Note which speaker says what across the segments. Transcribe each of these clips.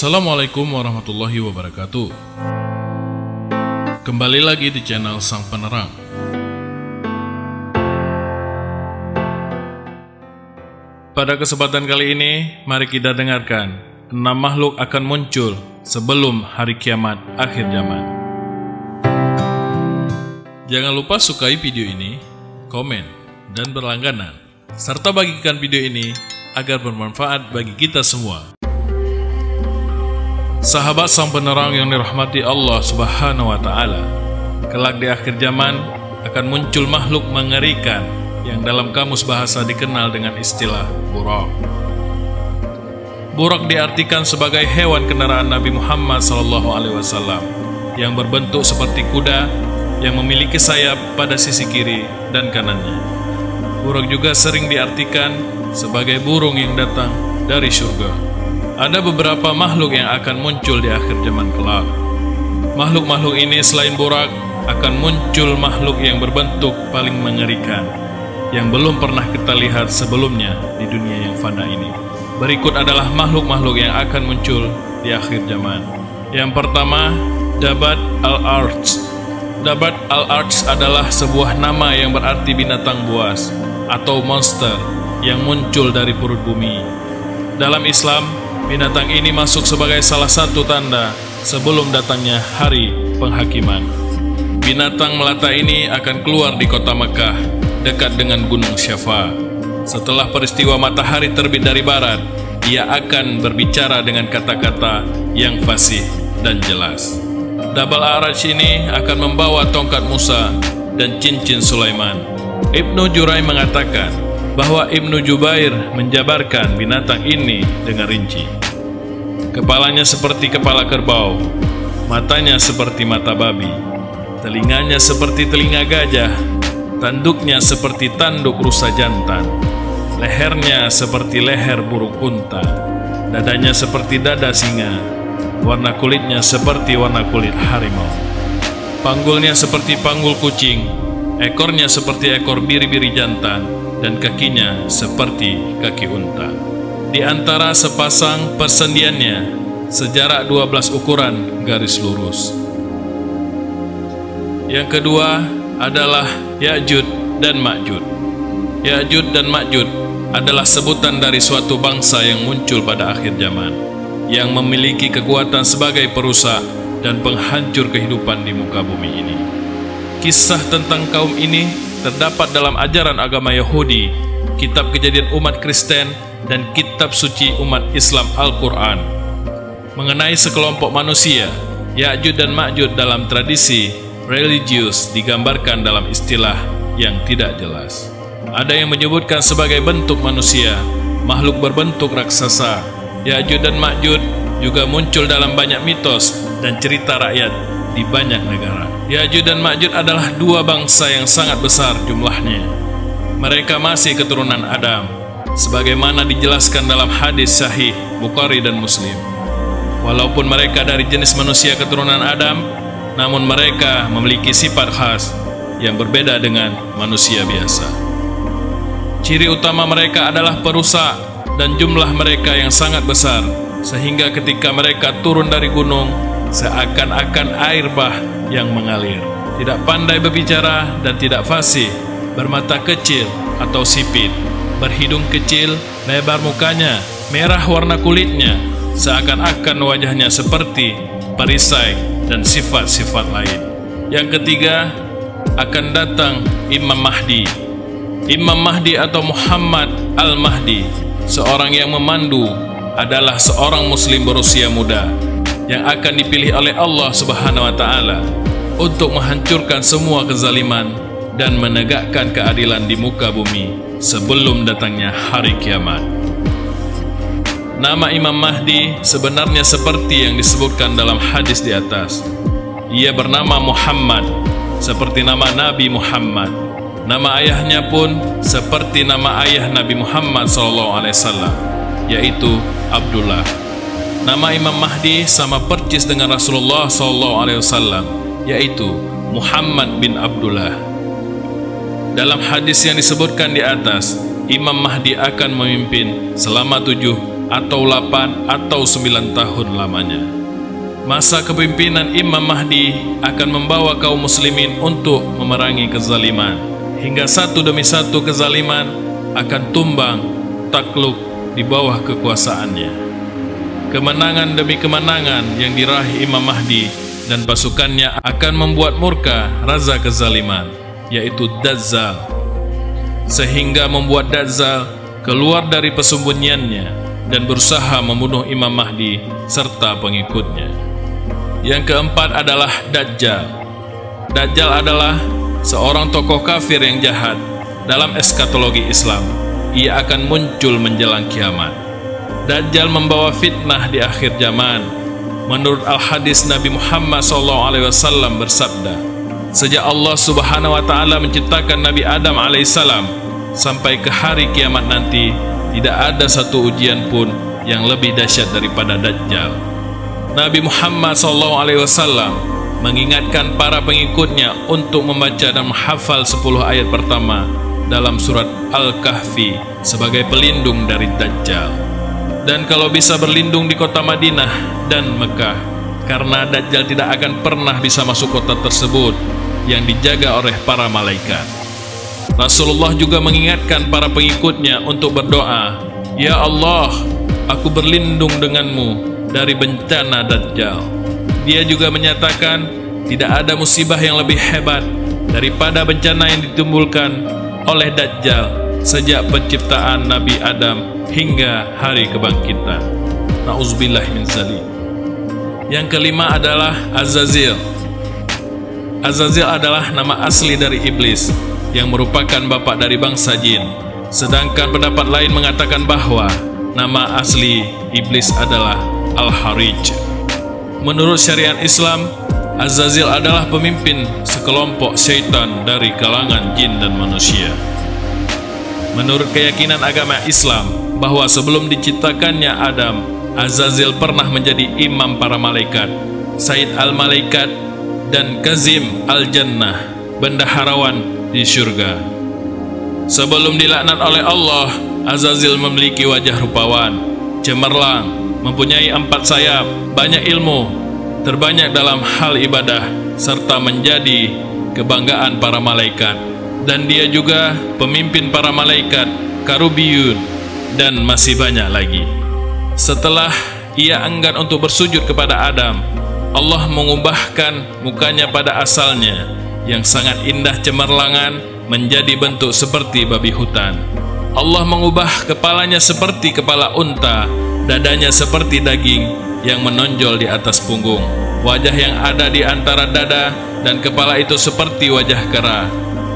Speaker 1: Assalamualaikum warahmatullahi wabarakatuh. Kembali lagi di channel Sang Penerang. Pada kesempatan kali ini, mari kita dengarkan 6 makhluk akan muncul sebelum hari kiamat akhir zaman. Jangan lupa sukai video ini, komen, dan berlangganan, serta bagikan video ini agar bermanfaat bagi kita semua. Sahabat Sang Penerang yang dirahmati Allah Subhanahu wa Ta'ala, kelak di akhir zaman akan muncul makhluk mengerikan yang dalam kamus bahasa dikenal dengan istilah burak. Burak diartikan sebagai hewan kendaraan Nabi Muhammad SAW yang berbentuk seperti kuda yang memiliki sayap pada sisi kiri dan kanannya. Burak juga sering diartikan sebagai burung yang datang dari surga. Ada beberapa makhluk yang akan muncul di akhir zaman kelak. Makhluk-makhluk ini selain burak, akan muncul makhluk yang berbentuk paling mengerikan, yang belum pernah kita lihat sebelumnya di dunia yang fana ini. Berikut adalah makhluk-makhluk yang akan muncul di akhir zaman. Yang pertama, Dabat al-Arch. Dabat al-Arch adalah sebuah nama yang berarti binatang buas atau monster yang muncul dari perut bumi. Dalam Islam, binatang ini masuk sebagai salah satu tanda sebelum datangnya hari penghakiman. Binatang melata ini akan keluar di kota Mekah, dekat dengan Gunung Syafa. Setelah peristiwa matahari terbit dari barat, ia akan berbicara dengan kata-kata yang fasih dan jelas. Dabal Araj ini akan membawa tongkat Musa dan cincin Sulaiman. Ibnu Jurai mengatakan bahwa Ibnu Jubair menjabarkan binatang ini dengan rinci. Kepalanya seperti kepala kerbau, matanya seperti mata babi, telinganya seperti telinga gajah, tanduknya seperti tanduk rusa jantan, lehernya seperti leher burung unta, dadanya seperti dada singa, warna kulitnya seperti warna kulit harimau, panggulnya seperti panggul kucing, ekornya seperti ekor biri-biri jantan, dan kakinya seperti kaki unta. Di antara sepasang persendiannya sejarak 12 ukuran garis lurus. Yang kedua adalah Ya'jud dan Ma'jud. Ya'jud dan Ma'jud adalah sebutan dari suatu bangsa yang muncul pada akhir zaman, yang memiliki kekuatan sebagai perusak dan penghancur kehidupan di muka bumi ini. Kisah tentang kaum ini terdapat dalam ajaran agama Yahudi, kitab Kejadian umat Kristen, dan kitab suci umat Islam Al-Quran. Mengenai sekelompok manusia, Ya'jud dan Ma'jud dalam tradisi religius digambarkan dalam istilah yang tidak jelas. Ada yang menyebutkan sebagai bentuk manusia, makhluk berbentuk raksasa. Ya'jud dan Ma'jud juga muncul dalam banyak mitos dan cerita rakyat di banyak negara. Ya'jud dan Ma'jud adalah dua bangsa yang sangat besar jumlahnya. Mereka masih keturunan Adam, sebagaimana dijelaskan dalam hadis sahih Bukhari dan Muslim. Walaupun mereka dari jenis manusia keturunan Adam, namun mereka memiliki sifat khas yang berbeda dengan manusia biasa. Ciri utama mereka adalah perusak dan jumlah mereka yang sangat besar, sehingga ketika mereka turun dari gunung, seakan-akan air bah yang mengalir. Tidak pandai berbicara dan tidak fasih, bermata kecil atau sipit, berhidung kecil, lebar mukanya, merah warna kulitnya, seakan-akan wajahnya seperti perisai dan sifat-sifat lain. Yang ketiga, akan datang Imam Mahdi. Imam Mahdi atau Muhammad Al-Mahdi, seorang yang memandu, adalah seorang muslim berusia muda yang akan dipilih oleh Allah Subhanahu wa Ta'ala untuk menghancurkan semua kezaliman dan menegakkan keadilan di muka bumi sebelum datangnya hari kiamat. Nama Imam Mahdi sebenarnya seperti yang disebutkan dalam hadis di atas. Ia bernama Muhammad, seperti nama Nabi Muhammad. Nama ayahnya pun seperti nama ayah Nabi Muhammad SAW, yaitu Abdullah. Nama Imam Mahdi sama persis dengan Rasulullah SAW, yaitu Muhammad bin Abdullah. Dalam hadis yang disebutkan di atas, Imam Mahdi akan memimpin selama 7 atau 8 atau 9 tahun lamanya. Masa kepemimpinan Imam Mahdi akan membawa kaum muslimin untuk memerangi kezaliman, hingga satu demi satu kezaliman akan tumbang, takluk di bawah kekuasaannya. Kemenangan demi kemenangan yang diraih Imam Mahdi dan pasukannya akan membuat murka raza kezaliman, yaitu Dajjal, sehingga membuat Dajjal keluar dari persembunyiannya dan berusaha membunuh Imam Mahdi serta pengikutnya. Yang keempat adalah Dajjal. Dajjal adalah seorang tokoh kafir yang jahat. Dalam eskatologi Islam, ia akan muncul menjelang kiamat. Dajjal membawa fitnah di akhir zaman. Menurut al-hadis Nabi Muhammad SAW bersabda, sejak Allah Subhanahu wa Ta'ala menciptakan Nabi Adam alaihissalam sampai ke hari kiamat nanti, tidak ada satu ujian pun yang lebih dahsyat daripada Dajjal. Nabi Muhammad SAW mengingatkan para pengikutnya untuk membaca dan menghafal 10 ayat pertama dalam surat Al-Kahfi sebagai pelindung dari Dajjal. Dan kalau bisa berlindung di kota Madinah dan Mekah, karena Dajjal tidak akan pernah bisa masuk kota tersebut yang dijaga oleh para malaikat. Rasulullah juga mengingatkan para pengikutnya untuk berdoa, "Ya Allah, aku berlindung denganmu dari bencana Dajjal." Dia juga menyatakan tidak ada musibah yang lebih hebat daripada bencana yang ditimbulkan oleh Dajjal sejak penciptaan Nabi Adam hingga hari kebangkitan. Na'udzubillah min dzalik. Yang kelima adalah Azazil. Azazil adalah nama asli dari iblis yang merupakan bapak dari bangsa jin. Sedangkan pendapat lain mengatakan bahwa nama asli iblis adalah Al-Harij. Menurut syariat Islam, Azazil adalah pemimpin sekelompok syaitan dari kalangan jin dan manusia. Menurut keyakinan agama Islam, bahwa sebelum diciptakannya Adam, Azazil pernah menjadi imam para malaikat, Sayyid al-Malaikat, dan Kazim al-Jannah, bendaharawan di surga. Sebelum dilaknat oleh Allah, Azazil memiliki wajah rupawan, cemerlang, mempunyai 4 sayap, banyak ilmu, terbanyak dalam hal ibadah, serta menjadi kebanggaan para malaikat. Dan dia juga pemimpin para malaikat, Karubiyun, dan masih banyak lagi. Setelah ia enggan untuk bersujud kepada Adam, Allah mengubahkan mukanya pada asalnya yang sangat indah cemerlangan menjadi bentuk seperti babi hutan. Allah mengubah kepalanya seperti kepala unta, dadanya seperti daging yang menonjol di atas punggung. Wajah yang ada di antara dada dan kepala itu seperti wajah kera.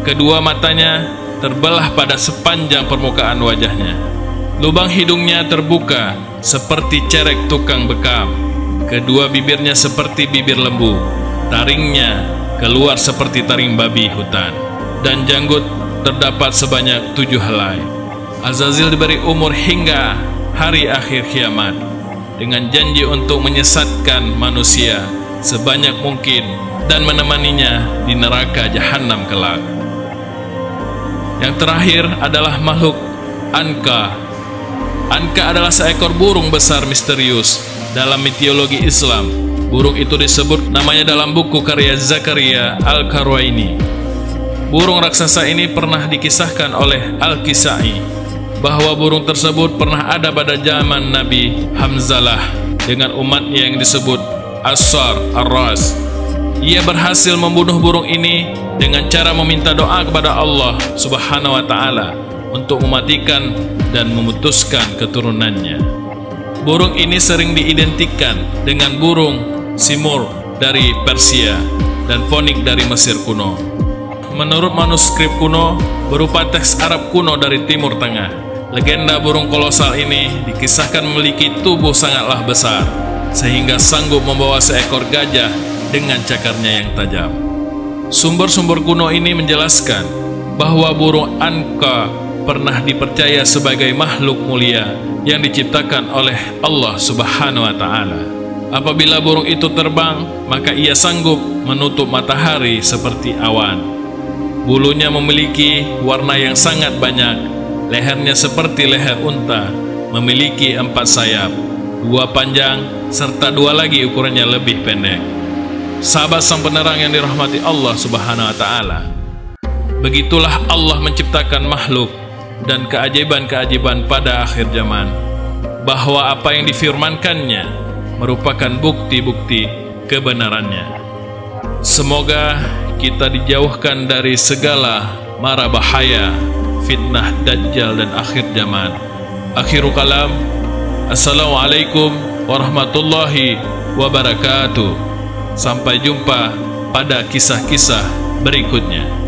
Speaker 1: Kedua matanya terbelah pada sepanjang permukaan wajahnya. Lubang hidungnya terbuka seperti cerek tukang bekam. Kedua bibirnya seperti bibir lembu. Taringnya keluar seperti taring babi hutan. Dan janggut terdapat sebanyak 7 helai. Azazil diberi umur hingga hari akhir kiamat dengan janji untuk menyesatkan manusia sebanyak mungkin dan menemaninya di neraka jahanam kelak. Yang terakhir adalah makhluk Anka. Anka adalah seekor burung besar misterius dalam mitologi Islam. Burung itu disebut namanya dalam buku karya Zakaria Al-Karwaini. Burung raksasa ini pernah dikisahkan oleh Al-Kisai bahwa burung tersebut pernah ada pada zaman Nabi Hamzalah dengan umatnya yang disebut Ashar Ar-Ras. Ia berhasil membunuh burung ini dengan cara meminta doa kepada Allah Subhanahu wa Ta'ala untuk mematikan dan memutuskan keturunannya. Burung ini sering diidentikan dengan burung Simur dari Persia dan Fonik dari Mesir kuno. Menurut manuskrip kuno berupa teks Arab kuno dari Timur Tengah, legenda burung kolosal ini dikisahkan memiliki tubuh sangatlah besar sehingga sanggup membawa seekor gajah dengan cakarnya yang tajam. Sumber-sumber kuno ini menjelaskan bahwa burung Anka pernah dipercaya sebagai makhluk mulia yang diciptakan oleh Allah Subhanahu wa Ta'ala. Apabila burung itu terbang, maka ia sanggup menutup matahari seperti awan. Bulunya memiliki warna yang sangat banyak, lehernya seperti leher unta, memiliki 4 sayap, 2 panjang, serta 2 lagi ukurannya lebih pendek. Sahabat sang penerang yang dirahmati Allah Subhanahu wa Ta'ala, begitulah Allah menciptakan makhluk dan keajaiban-keajaiban pada akhir zaman, bahwa apa yang difirmankannya merupakan bukti-bukti kebenarannya. Semoga kita dijauhkan dari segala mara bahaya, fitnah Dajjal dan akhir zaman. Akhirul kalam, Assalamualaikum warahmatullahi wabarakatuh. Sampai jumpa pada kisah-kisah berikutnya.